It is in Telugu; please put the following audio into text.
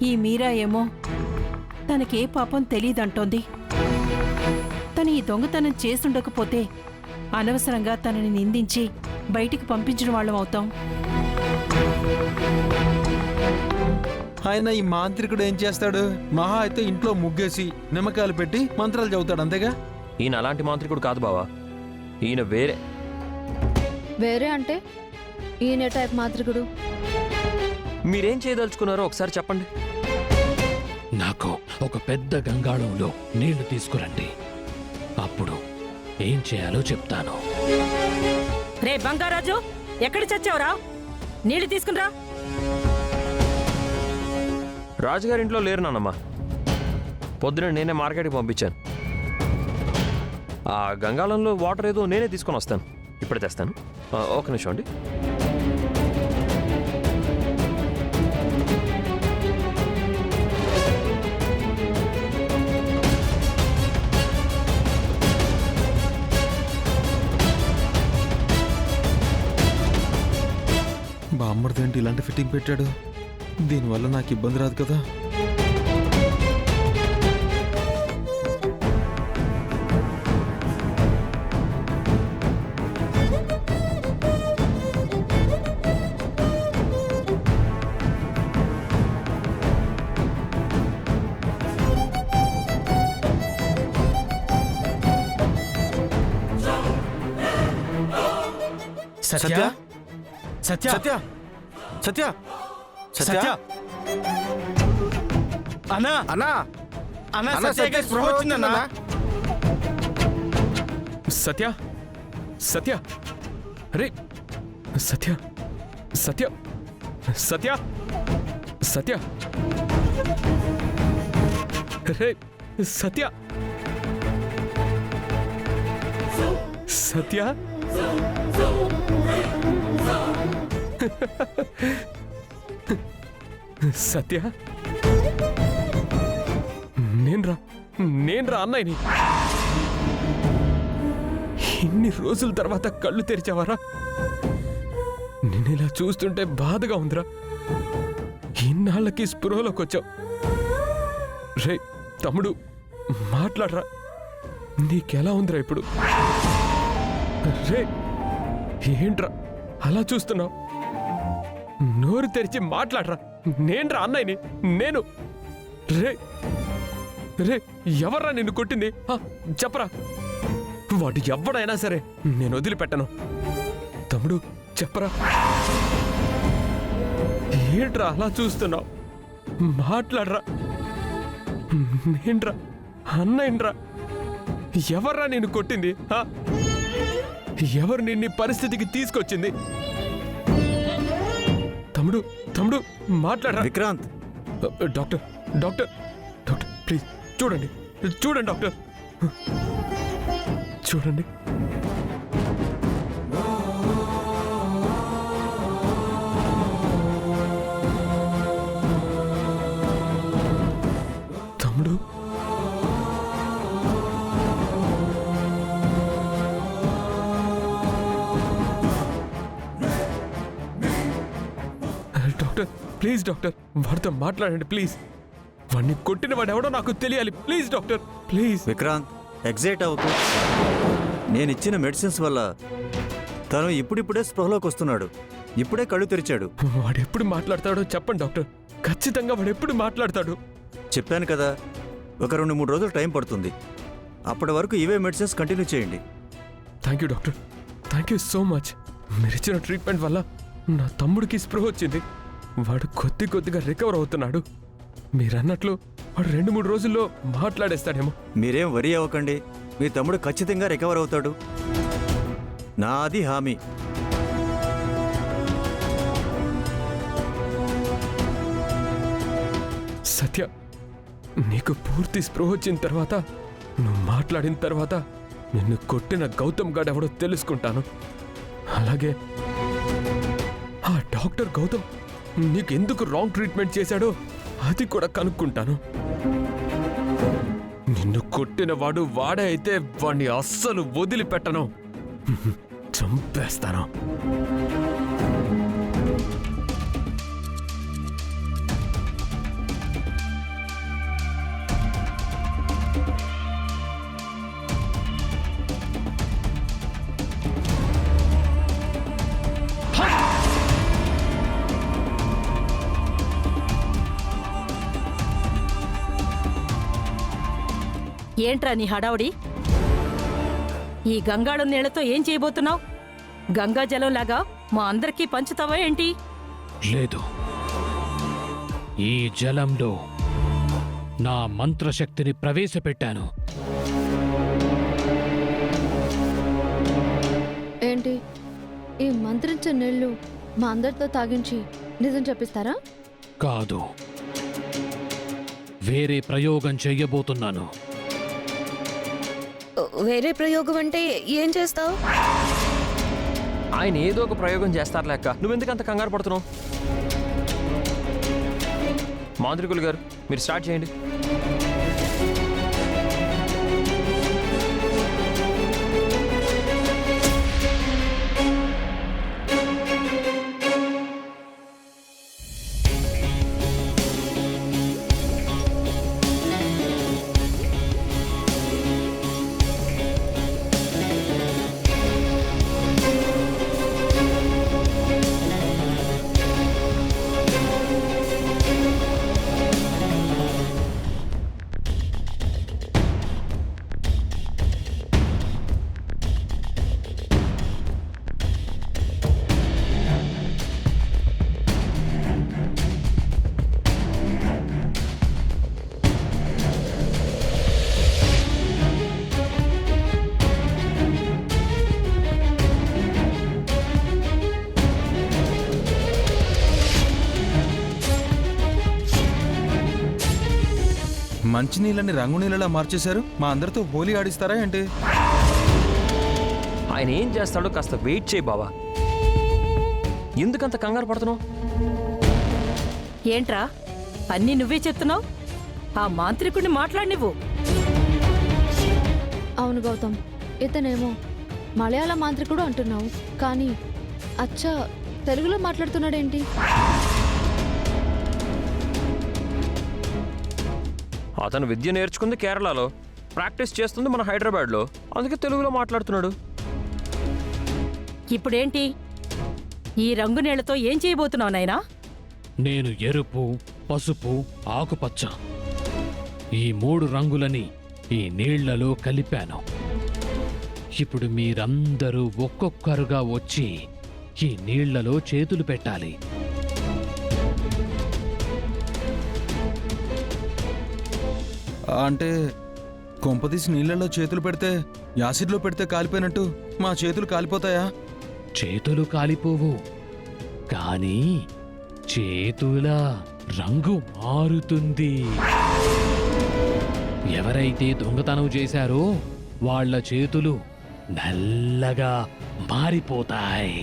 ఈ మీరా ఏమో తనకే పాపం తెలీదంటోంది. తను ఈ దొంగతనం చేసుండకపోతే అనవసరంగా తనని నిందించి బయటికి పంపించిన వాళ్ళం అవుతాం. ఆయన ఈ మాంత్రికుడు ఏం చేస్తాడు? మహా అయితే ఇంట్లో ముగ్గేసి నిమ్మకాయలు పెట్టి మంత్రాలు చదువుతాడు, అంతేగా. ఈయన అలాంటి మాంత్రికుడు కాదు బావా, ఈయన వేరే. వేరే అంటే ఈయన టైప్ మాంత్రికుడు. మీరేం చేయదలుచుకున్నారో ఒకసారి చెప్పండి. నాకు ఒక పెద్ద గంగాళంలో నీళ్లు తీసుకురండి, అప్పుడు ఏం చేయాలో చెప్తాను. రే బంగారాజు, ఎక్కడ చచ్చావురా? నీళ్లు తీసుకునిరా. రాజుగారి ఇంట్లో లేరు నాన్నమ్మా. పొద్దున నేనే మార్కెట్కి పంపించాను. ఆ గంగాళంలో వాటర్ ఏదో నేనే తీసుకొని వస్తాను, ఇప్పుడే తెస్తాను. ఒక నిమిషం అండి. బామ్మర్దేంటి ఇలాంటి ఫిట్టింగ్ పెట్టాడు? దీనివల్ల నాకు ఇబ్బంది రాదు కదా. సత్య సత్య సత్య సత్య సత్య అన్నా అన్నా అన్నా అన్నా, సత్యకి సత్య స్పృహ వచ్చిందన్నా. సత్య సత్య అరే సత్య సత్య సత్య సత్య రే సత్య సత్య సత్య నేన్రా అన్నయ్యని. ఇన్ని రోజుల తర్వాత కళ్ళు తెరిచావారా? నిన్నిలా చూస్తుంటే బాధగా ఉందిరా. ఇన్నాళ్ళకి స్పృహలోకి వచ్చావు. రే తమ్ముడు, మాట్లాడరా. నీకెలా ఉందిరా ఇప్పుడు? రే ఏంట్రా అలా చూస్తున్నావు? నోరు తెరిచి మాట్లాడరా. నేన్రా అన్నయ్యని, నేను. రే రే ఎవర్రా నిన్ను కొట్టింది? చెప్పరా. వాడు ఎవడైనా సరే నేను వదిలిపెట్టను. తమ్ముడు చెప్పరా. ఏంట్రా అలా చూస్తున్నావు? మాట్లాడరా. నేన్రా అన్నయ్యరా. ఎవర్రా నిన్ను కొట్టింది? ఎవరు నిన్ను పరిస్థితికి తీసుకొచ్చింది? తమ్ముడు తమ్ముడు మాట్లాడరా. Vikrant, doctor doctor doctor please చూడండి చూడండి డాక్టర్ చూడండి. తమ్ముడు డాక్టర్ ప్లీజ్ డాక్టర్, వాడితో మాట్లాడండి ప్లీజ్. వాడిని కొట్టిన వాడు ఎవడో నాకు తెలియాలి please doctor please. Vikrant excite అవ్వకు. నేనిచ్చిన మెడిసిన్స్ వల్ల తను ఇప్పుడిప్పుడే స్పృహలోకి వస్తున్నాడు. ఇప్పుడే కళ్ళు తెరిచాడు. వాడు ఎప్పుడు మాట్లాడతాడో చెప్పండి డాక్టర్. ఖచ్చితంగా వాడు ఎప్పుడు మాట్లాడతాడు? చెప్పాను కదా, ఒక 2-3 రోజులు టైం పడుతుంది. అప్పటి వరకు ఇవే మెడిసిన్స్ కంటిన్యూ చేయండి. Thank you doctor, thank you so much. మీరిచ్చిన ట్రీట్మెంట్ వల్ల నా తమ్ముడికి స్పృహ వచ్చింది. వాడు కొద్దిగా రికవర్ అవుతున్నాడు. మీరన్నట్లు వాడు 2-3 రోజుల్లో మాట్లాడేస్తాడేమో. మీరేం వరీ అవ్వకండి. మీ తమ్ముడు ఖచ్చితంగా రికవర్ అవుతాడు, నాది హామీ. సత్య, నీకు పూర్తి స్పృహ వచ్చిన తర్వాత, నువ్వు మాట్లాడిన తర్వాత నిన్ను కొట్టిన గౌతమ్ గాడు ఎవడో తెలుసుకుంటాను. అలాగే ఆ డాక్టర్ గౌతమ్ నీకెందుకు రాంగ్ ట్రీట్మెంట్ చేశాడో అది కూడా కనుక్కుంటాను. నిన్ను కొట్టిన వాడు వాడే అయితే వాణ్ణి అస్సలు వదిలిపెట్టను, చంపేస్తాను. ఏంట్రా నీ హడావుడి? ఈ గంగాళం నీళ్లతో ఏం చేయబోతున్నావు? గంగా జలంలాగా మా అందరికీ పంచుతావా ఏంటి? లేదు, ఈ జలంలో నా మంత్రశక్తిని ప్రవేశపెట్టాను. ఏంటి, ఈ మంత్రించే నీళ్లు మా అందరితో తాగించి నిజం చెప్పిస్తారా? కాదు, వేరే ప్రయోగం చెయ్యబోతున్నాను. వేరే ప్రయోగం అంటే ఏం చేస్తావు? ఆయన ఏదో ఒక ప్రయోగం చేస్తారు లెక్క. నువ్వెందుకు అంత కంగారు పడుతున్నావు? మాంత్రికులు గారు, మీరు స్టార్ట్ చేయండి. మంచినీళ్ళని రంగు నీళ్ళలా మార్చేశారు. మా అందరితో హోలీ ఆడిస్తారా ఏంటి? ఆయన ఏం చేస్తాడో కాస్త వెయిట్ చేయి బావా. ఎందుకంత కంగారు పడుతున్నావు? ఏంట్రా అన్నీ నువ్వే చెప్తున్నావు? ఆ మాంత్రికుడిని మాట్లాడినివ్వు. అవును గౌతమ్, ఇతనేమో మలయాళ మాంత్రికుడు అంటున్నావు, కానీ అచ్చా తెలుగులో మాట్లాడుతున్నాడేంటి? అతను విద్య నేర్చుకుంది కేరళలో, ప్రాక్టీస్ చేస్తుంది మన హైదరాబాద్లో, అందుకే తెలుగులో మాట్లాడుతున్నాడు. ఇప్పుడేంటి? ఈ రంగు నీళ్లతో ఏం చేయబోతున్నావు నాయనా? నేను ఎరుపు, పసుపు, ఆకుపచ్చ ఈ 3 రంగులని ఈ నీళ్లలో కలిపాను. ఇప్పుడు మీరందరూ ఒక్కొక్కరుగా వచ్చి ఈ నీళ్లలో చేతులు పెట్టాలి. అంటే కొంపదీసి నీళ్ళలో చేతులు పెడితే యాసిడ్లో పెడితే కాలిపోయినట్టు మా చేతులు కాలిపోతాయా? చేతులు కాలిపోవు, కానీ చేతుల రంగు మారుతుంది. ఎవరైతే దొంగతనం చేశారో వాళ్ళ చేతులు నల్లగా మారిపోతాయి.